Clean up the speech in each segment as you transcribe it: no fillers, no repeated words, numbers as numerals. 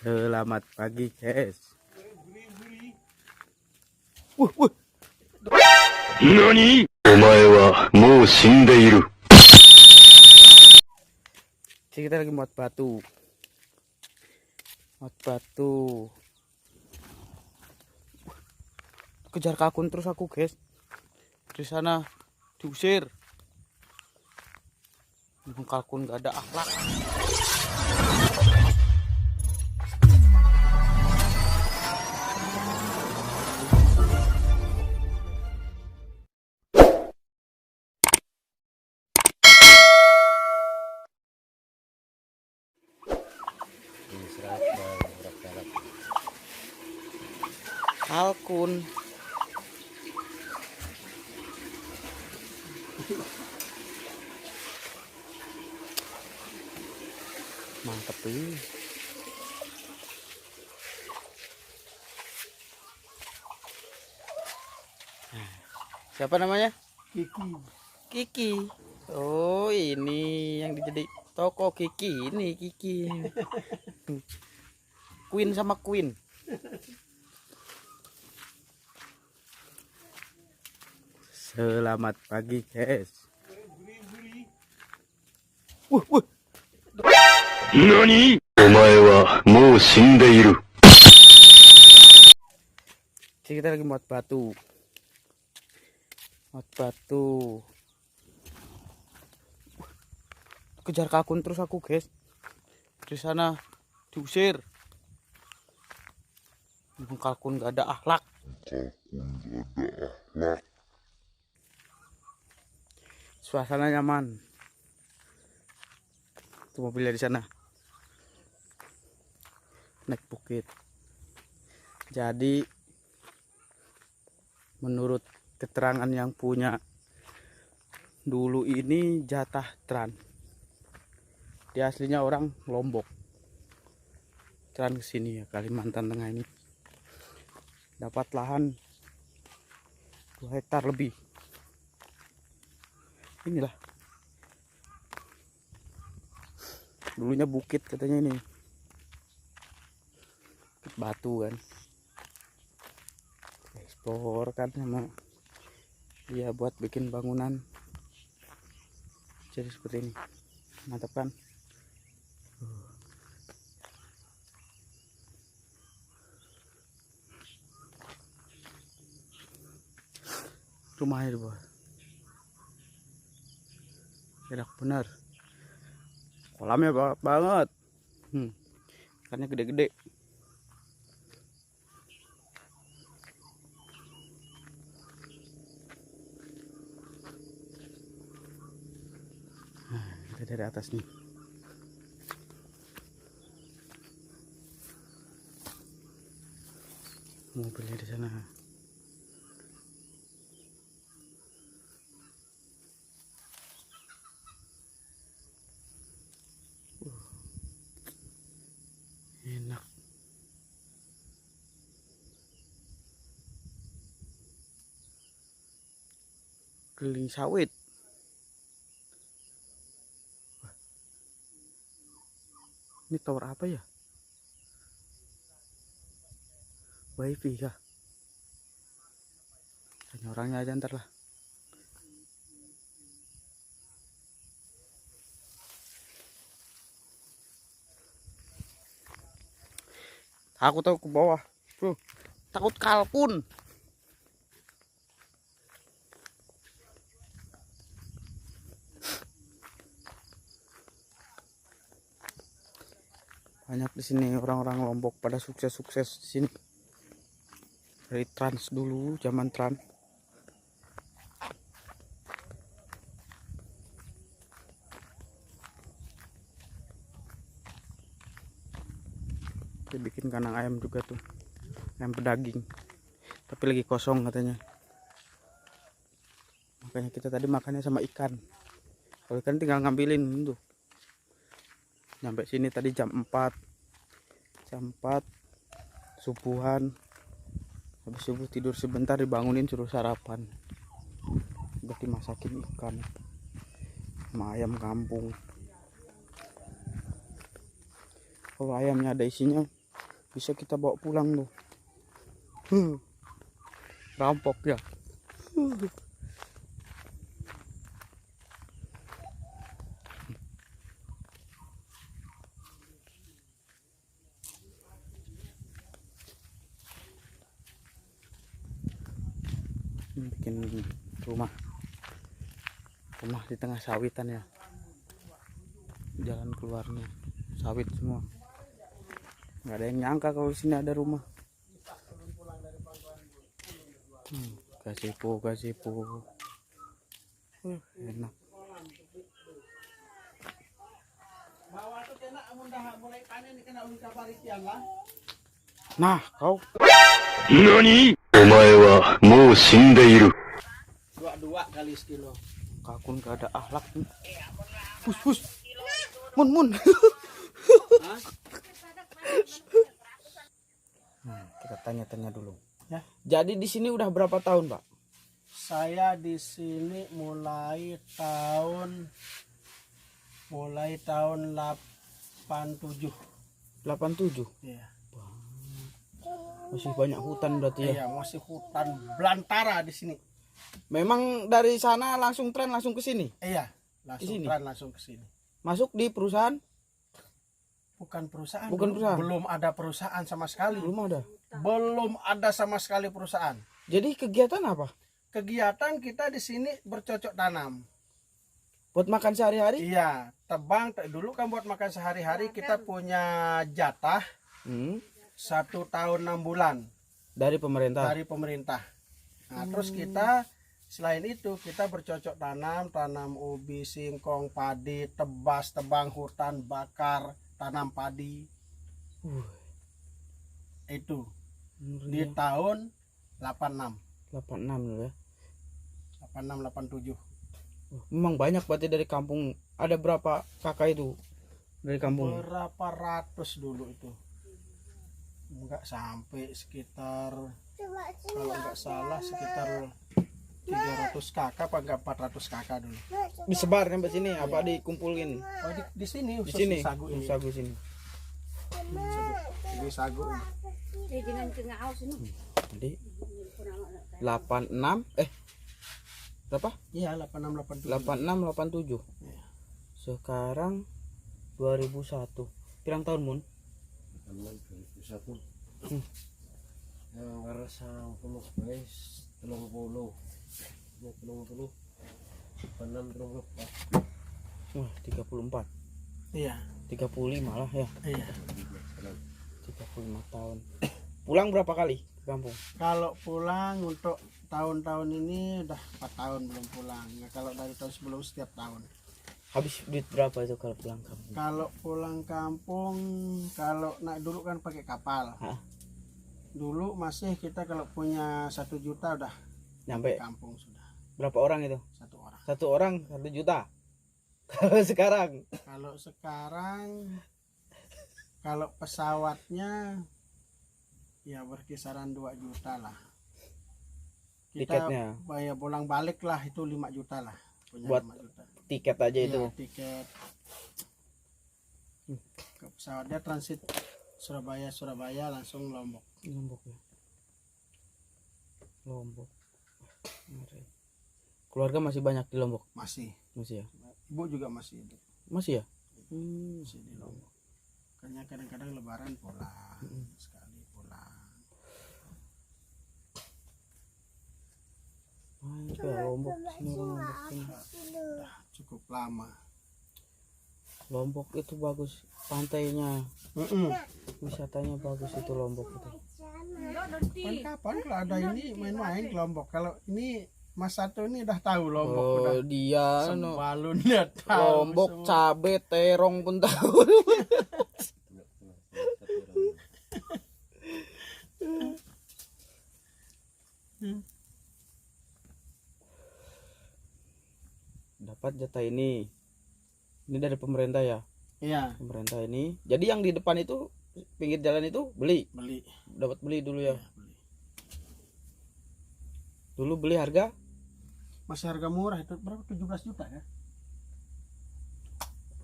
Selamat pagi, guys. NANI?! お前はもう死んでいる。 Kita lagi muat batu. Kejar kalkun terus aku, guys. Di sana diusir. Kalkun gak ada akhlak. Kalkun. Mantap tuh. Siapa namanya? Kiki. Oh, ini yang jadi toko Kiki. Ini Kiki. Queen sama Queen. Selamat pagi, guys. NANI?! お前はもう死んでいる。 Kita lagi muat batu. Kejar kalkun terus aku, guys. Di sana diusir. Kalkun gak ada akhlak. Suasana nyaman. Itu mobilnya di sana. Naik bukit. Jadi menurut keterangan yang punya, dulu ini jatah Tran. Dia aslinya orang Lombok. Tran kesini ya, Kalimantan Tengah ini. Dapat lahan 2 hektar lebih. Inilah. Dulunya bukit katanya ini. Bukit batu kan. Eksplor kan sama dia buat bikin bangunan. Jadi seperti ini. Mantap kan? Rumahnya di bawah. Enak bener. Kolamnya banget. Ikannya gede-gede. Nah, kita dari atas nih. Mobilnya di sana. Enak. Keliling sawit. Ini tower apa ya? Wifi kah? Tanya orangnya aja ntar lah. Aku tahu ke bawah, bro. Takut kalkun. Banyak di sini orang-orang Lombok pada sukses-sukses di sini. Dari Trans dulu, zaman Trans. Dia bikin kandang ayam juga tuh. Ayam pedaging. Tapi lagi kosong katanya. Makanya kita tadi makannya sama ikan. Kalau ikan tinggal ngambilin tuh. Sampai sini tadi jam 4 subuhan. Habis subuh tidur sebentar, dibangunin suruh sarapan. Udah dimasakin ikan sama ayam kampung. Kalau ayamnya ada isinya Bisa kita bawa pulang tuh. Rampok ya. Bikin rumah di tengah sawitan ya, jalan keluarnya sawit semua. Nggak ada yang nyangka kalau di sini ada rumah. Gazebo enak. Nah kau 何お前はもう死んでいる。 dua kali sekilo. kakun gak ada akhlak. Hus mun kita tanya tahun Ya. Jadi di sini udah berapa tahun, Pak? Saya di sini mulai tahun 87. 87. Iya. Masih banyak hutan berarti ya. Iya, masih hutan belantara di sini. Memang dari sana langsung tren langsung ke sini. Iya, Di sini? langsung ke sini. Masuk di perusahaan? Bukan perusahaan. Bukan perusahaan. Belum ada perusahaan sama sekali. Belum ada. Belum ada sama sekali perusahaan. Jadi kegiatan apa? Kegiatan kita di sini bercocok tanam. Buat makan sehari-hari? Iya, tebang. Dulu kan buat makan sehari-hari kita punya jatah 1 tahun 6 bulan Dari pemerintah. dari pemerintah. Nah, terus kita selain itu kita bercocok tanam ubi, singkong, padi, tebas, tebang hutan, bakar, tanam padi. Itu di tahun 86, 86 loh ya. 86, 87. Memang banyak berarti dari kampung. Ada berapa kakak itu dari kampung? Berapa ratus dulu itu? Enggak sampai sekitar, kalau enggak salah sekitar 300 kakak apa enggak 400 kakak dulu. Disebar sampai sini apa dikumpulin? Oh, di sini Di khusus sini. di Sagu ini. Sagu sini. Di Sagu ini. Jadi 86 berapa? Iya, 86, 87. 86 87. Iya. Sekarang 2001. Pirang tahun, Mun? Yang ngerasa puluh guys, 30, 34. Wah, 34. Iya. 35 lah ya. Iya. 35 tahun. Pulang berapa kali ke kampung? Kalau pulang untuk tahun-tahun ini udah 4 tahun belum pulang. Nah, kalau dari tahun sebelum setiap tahun. Habis duit berapa itu kalau pulang kampung? Kalau pulang kampung, kalau dulu kan pakai kapal. Hah? Dulu masih kita kalau punya 1 juta udah Nyampe kampung sudah. berapa orang itu? 1 orang. Satu orang 1 juta. Kalau sekarang Kalau sekarang, kalau pesawatnya ya berkisaran 2 juta lah. Kita Tiketnya? bayar pulang balik lah itu 5 juta lah. Punya Buat 5 juta. tiket aja Iya, itu. tiket ke pesawat, dia transit Surabaya langsung Lombok. Lombok ya. Lombok. Ngeri. Keluarga masih banyak di Lombok? Masih Masih ya? ibu juga masih hidup, Masih ya? masih di Lombok. Karena kadang-kadang lebaran pulang, sekali pulang. Banyak ya Lombok sini, Lombok sini. Udah cukup lama. Lombok itu bagus, pantainya, wisatanya bagus itu Lombok itu. Kapan kalau ada ini main-main ke Lombok. Kalau ini Mas Satu ini udah tahu Lombok, Oh, udah dia sembalun udah tahu. Lombok semua. cabe terong pun tahu. Dapat jatah ini. Ini dari pemerintah ya? Iya, Pemerintah ini. Jadi yang di depan itu pinggir jalan itu beli. beli. Dapat beli dulu ya. Iya, beli. Dulu beli harga Masih harga murah itu berapa? 17 juta ya?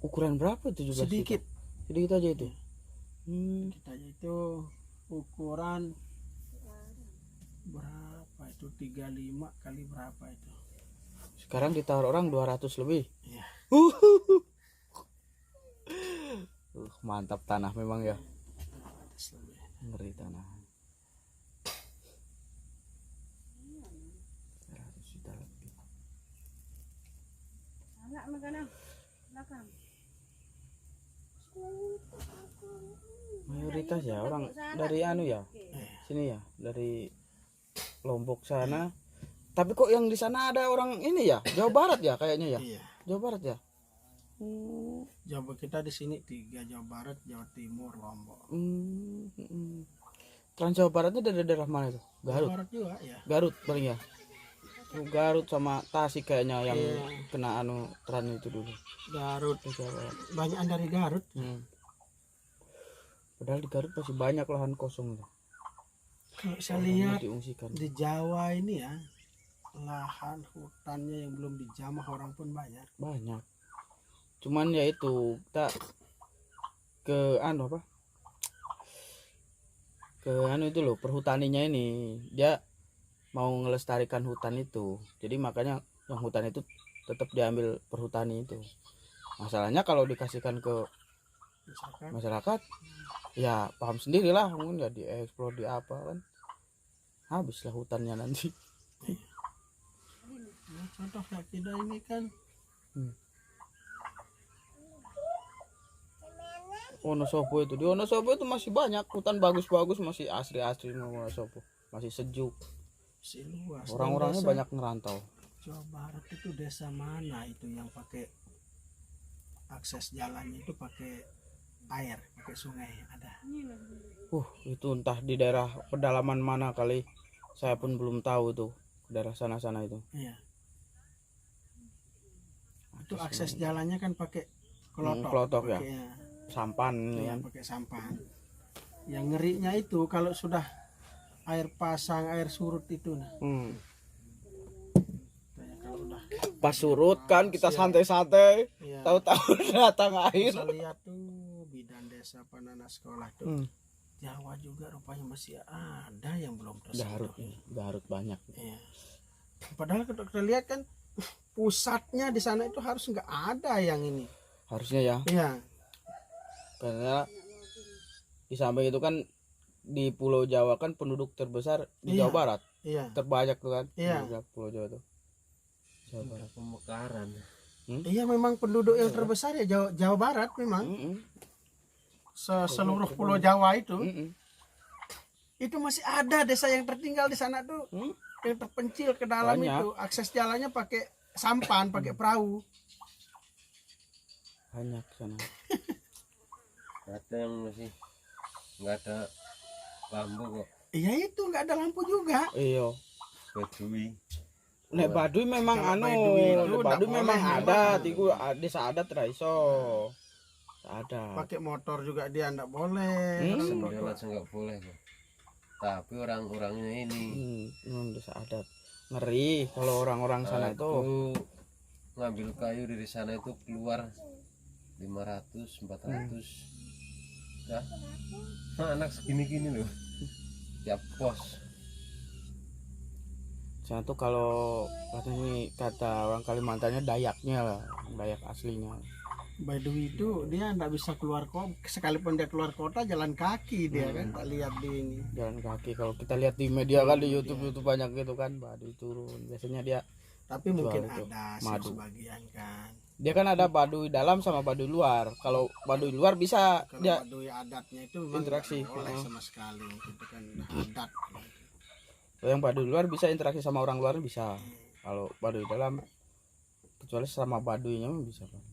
ukuran berapa itu juga? Sedikit. Sedikit aja itu. Kita itu ukuran berapa itu, 35 kali berapa itu. Sekarang ditaruh orang 200 lebih. Iya. Mantap tanah memang ya. 200 lebih. Ngeri tanah. 100 juta lebih. Mayoritas ya orang dari anu ya. Sini ya, dari Lombok sana. Tapi kok yang di sana ada orang ini ya? Jawa Barat ya kayaknya ya. Iya. Jawa Barat ya. Jawa kita di sini 3, Jawa Barat, Jawa Timur, Lombok. Trans Jawa Baratnya dari daerah mana itu? Garut. Jawa Barat juga ya. Garut paling ya. Garut sama Tasik kayaknya yang Iya. kena anu trans itu dulu. Garut. Jawa Barat. Banyakan dari Garut. Padahal di Garut masih banyak lahan kosong. Kalau saya Lahannya lihat diungsikan. di Jawa ini ya, lahan hutannya yang belum dijamah orang pun banyak. Banyak. Cuman ya itu kita ke anu apa? Ke anu itu loh, perhutaninya ini dia mau ngelestarikan hutan itu. Jadi makanya yang hutan itu tetap diambil perhutani itu. Masalahnya kalau dikasihkan ke masyarakat ya paham sendirilah, mungkin ya dieksplor di apa kan. Habislah hutannya nanti. Nah, contoh kayak kita ini kan Wonosobo itu, di Wonosobo itu masih banyak hutan bagus-bagus, masih asri-asri Wonosobo, masih sejuk. si luas. Dan Orang-orangnya desa banyak ngerantau. Jawa Barat itu desa mana itu yang pakai akses jalannya itu pakai air, pakai sungai ada. Itu entah di daerah pedalaman mana kali, saya pun belum tahu tuh daerah sana-sana itu. Iya. Itu akses jalannya kan pakai kelotok. Kelotok ya, Pakai, sampan iya, kan. pakai sampan. Yang ngerinya itu kalau sudah air pasang, air surut itu nah. Kayak kalau udah Pas surut kan kita santai-santai, iya. tahu-tahu datang air. Saya lihat tuh bidan desa Panana sekolah tuh. Jawa juga rupanya masih ada yang belum tersentuh. Garut banyak. Iya. Padahal kalau kita lihat kan pusatnya di sana itu harus nggak ada yang ini. Harusnya ya, Iya. karena di samping itu kan di Pulau Jawa kan penduduk terbesar di Iya. Jawa Barat, Iya. terbanyak tuh kan. Iya. Penduduk Pulau Jawa tuh. Jawa Barat. Pemekaran. Iya memang penduduk yang terbesar ya Jawa Barat memang. Seluruh Pulau Jawa itu. Itu masih ada desa yang tertinggal di sana tuh. Yang terpencil ke dalam Banyak. itu. Akses jalannya pakai sampan, pakai perahu. Banyak sana. Ada yang masih nggak ada lampu kok. Iya itu nggak ada lampu juga. Iya. Badui. Nek Baduy memang Kalau anu, Baduy itu Nek ndak Baduy memang boleh, ada, memang. tiku desa adat ra iso. Ada. Pakai motor juga dia nggak boleh. Sendirian aja nggak boleh kok. Tapi orang-orangnya ini Desa adat. Ngeri kalau orang-orang sana itu. aku ngambil kayu dari sana itu keluar 500 400 ya. Anak segini-gini loh tiap pos. Sana tuh kalau kata orang Kalimantannya Dayaknya lah, Dayak aslinya. Baduy itu dia nggak bisa keluar kota, sekalipun dia keluar kota jalan kaki dia kan, tak lihat di ini. Jalan kaki, kalau kita lihat di media kan, di YouTube banyak gitu kan, Baduy turun. Biasanya dia Tapi mungkin itu, ada sih madu. sebagian kan. Dia kan ada Baduy dalam sama Baduy luar. Kalau Baduy luar bisa Kalau dia Baduy adatnya itu memang interaksi. nggak boleh sama sekali, itu kan udah adat. Kalau yang Baduy luar bisa interaksi sama orang luar bisa. Kalau Baduy dalam kecuali sama Baduynya mah bisa kan.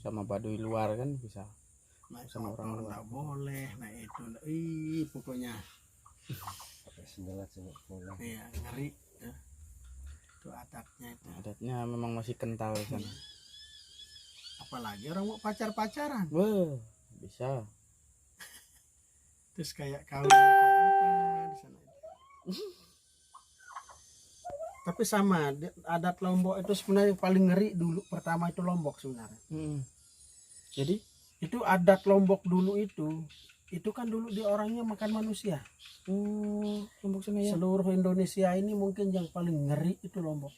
Sama Baduy luar kan bisa. Nah, Sama orang luar. nggak boleh, nah itu, pokoknya, Pakai sendal aja nggak boleh. iya ngeri. Ya. Itu adatnya itu. Adatnya memang masih kental di sana. Apalagi orang mau pacaran, Wah, bisa. terus kayak kawin kayak apa di sana. Tapi sama adat Lombok itu sebenarnya paling ngeri dulu pertama itu Lombok sebenarnya. Jadi Itu adat Lombok dulu itu itu kan dulu dia orangnya makan manusia. Oh, Lombok sana ya. Seluruh Indonesia ini mungkin yang paling ngeri itu Lombok.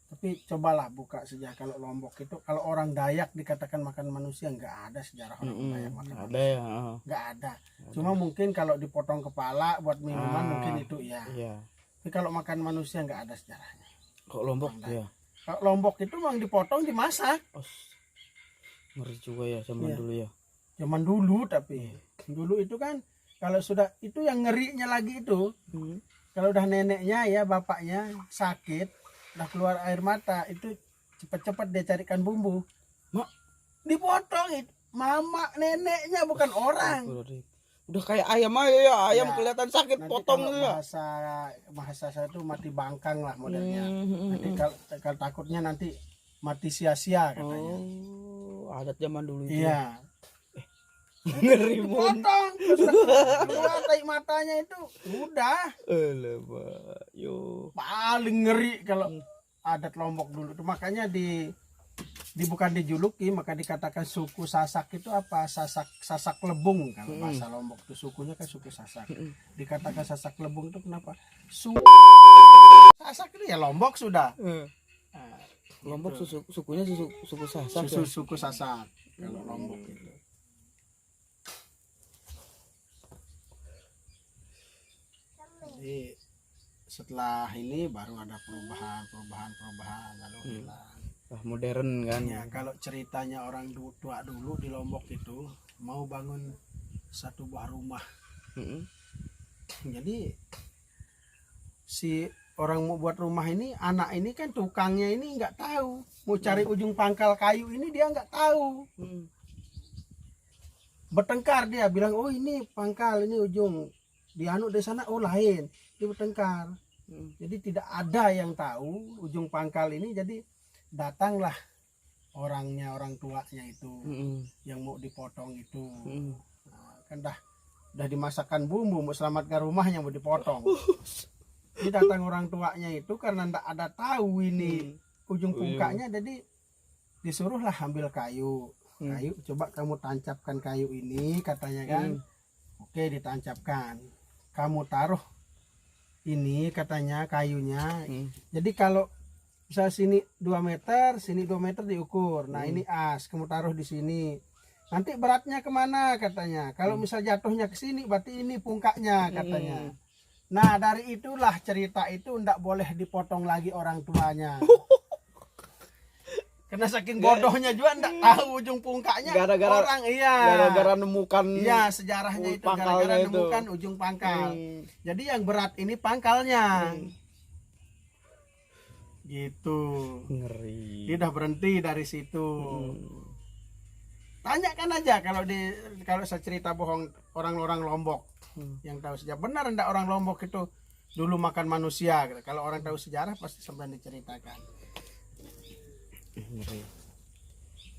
Tapi cobalah buka sejarah kalau Lombok itu, kalau orang Dayak dikatakan makan manusia, nggak ada sejarah orang Dayak makan Ada manusia. ya. Nggak ada. Cuma mungkin kalau dipotong kepala buat minuman mungkin itu ya. Iya. Tapi kalau makan manusia nggak ada sejarahnya. Kok Lombok Orang ya? Kalau Lombok itu memang dipotong dimasak. Oh, ngeri juga ya zaman Iya. dulu ya. Zaman dulu, tapi dulu itu kan kalau sudah itu yang ngerinya lagi itu, kalau udah neneknya ya bapaknya sakit, udah keluar air mata, itu cepet-cepet dia carikan bumbu. Mak, dipotong itu mama neneknya bukan orang. Udah kayak ayam aja ya, ayam Ya, kelihatan sakit Nanti potong kalau gitu ya. bahasa saya itu mati bangkang lah modelnya. Nanti Hmm. kalau takutnya nanti mati sia-sia katanya. Oh, adat zaman dulu itu. Iya. Ngeri mon. Potong terus udah keluar tai matanya itu udah Alamak, yo. paling ngeri kalau adat Lombok dulu itu. Makanya di bukan dijuluki, maka dikatakan suku Sasak itu apa? Sasak Lebung kalau bahasa Lombok itu, sukunya kan suku Sasak. Dikatakan Sasak Lebung itu kenapa? Sasak itu ya Lombok sudah. Nah, Lombok gitu. sukunya suku Sasak. ya? Suku Sasak kalau Lombok itu. Jadi setelah ini baru ada perubahan lalu hilang. Ah, modern kan. Ya, kalau ceritanya orang tua dulu di Lombok itu mau bangun satu buah rumah. Jadi si orang mau buat rumah ini, anak ini kan tukangnya ini nggak tahu mau cari ujung pangkal kayu ini, dia nggak tahu. Bertengkar dia bilang, oh ini pangkal, ini ujung, dianu di sana, oh lain, dia bertengkar. Jadi tidak ada yang tahu ujung pangkal ini. Jadi datanglah orangnya, orang tuanya itu yang mau dipotong itu. Nah, kan dah dimasakkan bumbu mau selamatkan rumahnya mau dipotong. Jadi datang orang tuanya itu karena ndak ada tahu ini ujung pungkaknya, jadi disuruhlah ambil kayu. Coba kamu tancapkan kayu ini katanya kan. Oke, ditancapkan. Kamu taruh ini katanya kayunya. Jadi kalau misal sini 2 meter, sini 2 meter diukur. Nah ini as, kamu taruh di sini. Nanti beratnya kemana katanya. Kalau misal jatuhnya ke sini, berarti ini pungkaknya katanya. Nah dari itulah cerita itu ndak boleh dipotong lagi orang tuanya. Karena saking bodohnya juga ndak tahu ujung pungkaknya. Gara-gara orang iya. Gara-gara nemukan Iya, sejarahnya itu gara-gara pangkalnya itu. nemukan ujung pangkal. Jadi yang berat ini pangkalnya. Gitu. ngeri. Dia udah berhenti dari situ. Tanyakan aja kalau saya cerita bohong orang-orang Lombok yang tahu sejarah. Benar enggak orang Lombok itu dulu makan manusia gitu. Kalau orang tahu sejarah pasti sampai diceritakan. Ngeri.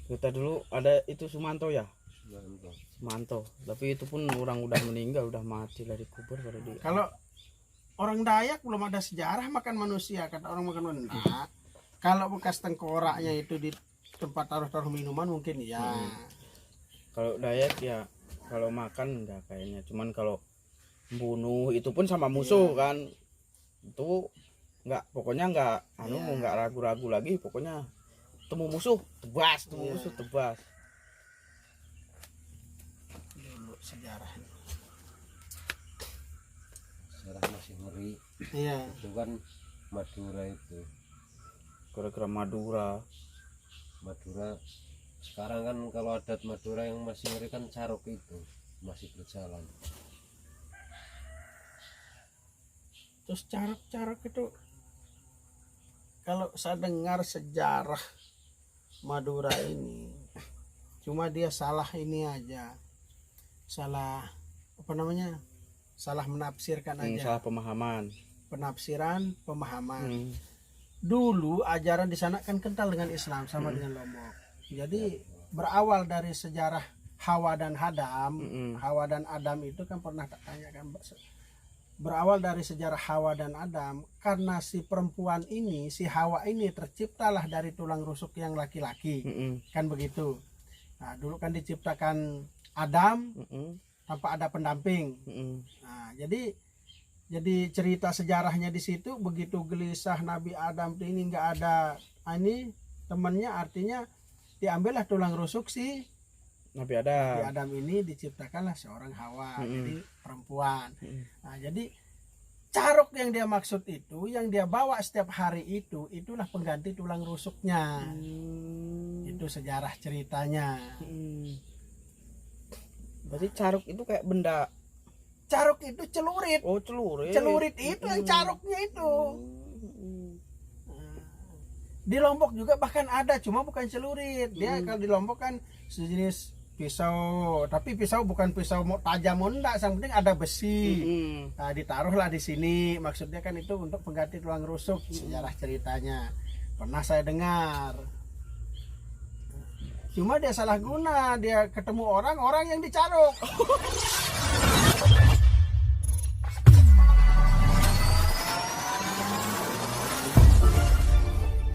Kita dulu ada itu Sumanto ya? Mantap. Sumanto. Tapi itu pun orang udah meninggal, udah mati lah dikubur pada dia. Kalau orang Dayak belum ada sejarah makan manusia, kata orang makan manusia. Nah, kalau bekas tengkoraknya itu di tempat taruh-taruh minuman mungkin ya. Kalau Dayak ya kalau makan enggak kayaknya. Cuman kalau bunuh itu pun sama musuh kan. Itu enggak, pokoknya enggak enggak ragu-ragu lagi, pokoknya temu musuh tebas, musuh tebas. Dulu sejarahnya. Sejarah masih ngeri. Iya. Itu kan Madura itu. Gara-gara Madura. Sekarang kan kalau adat Madura yang masih ngeri kan carok itu masih berjalan. Terus carok-carok itu kalau saya dengar sejarah Madura ini, cuma dia salah ini aja, salah apa namanya, salah menafsirkan aja. Salah pemahaman. Penafsiran, pemahaman. Dulu ajaran di sana kan kental dengan Islam sama dengan Lombok. Jadi berawal dari sejarah Hawa dan Adam. Hawa dan Adam itu kan pernah tak tanya kan, berawal dari sejarah Hawa dan Adam, karena si perempuan ini, si Hawa ini terciptalah dari tulang rusuk yang laki-laki. Kan begitu. Nah, dulu kan diciptakan Adam Mm-mm. tanpa ada pendamping. Mm-mm. Nah, jadi cerita sejarahnya di situ begitu gelisah Nabi Adam ini nggak ada ini temannya, artinya diambillah tulang rusuk si Nabi Nabi Adam. Adam ini, diciptakanlah seorang Hawa, Mm-mm. jadi perempuan. Mm-mm. Nah, jadi caruk yang dia maksud itu, yang dia bawa setiap hari itu, itulah pengganti tulang rusuknya. Itu sejarah ceritanya. Mm. Berarti caruk itu kayak benda. Caruk itu celurit. Oh, celurit. Celurit itu yang caruknya itu. Di Lombok juga bahkan ada, cuma bukan celurit. Dia kalau di Lombok kan sejenis pisau, tapi pisau bukan pisau mau tajam mau enggak, yang penting ada besi. Nah, ditaruhlah di sini. Maksudnya kan itu untuk pengganti tulang rusuk, sejarah ceritanya. Pernah saya dengar. Cuma dia salah guna, dia ketemu orang yang dicaruk.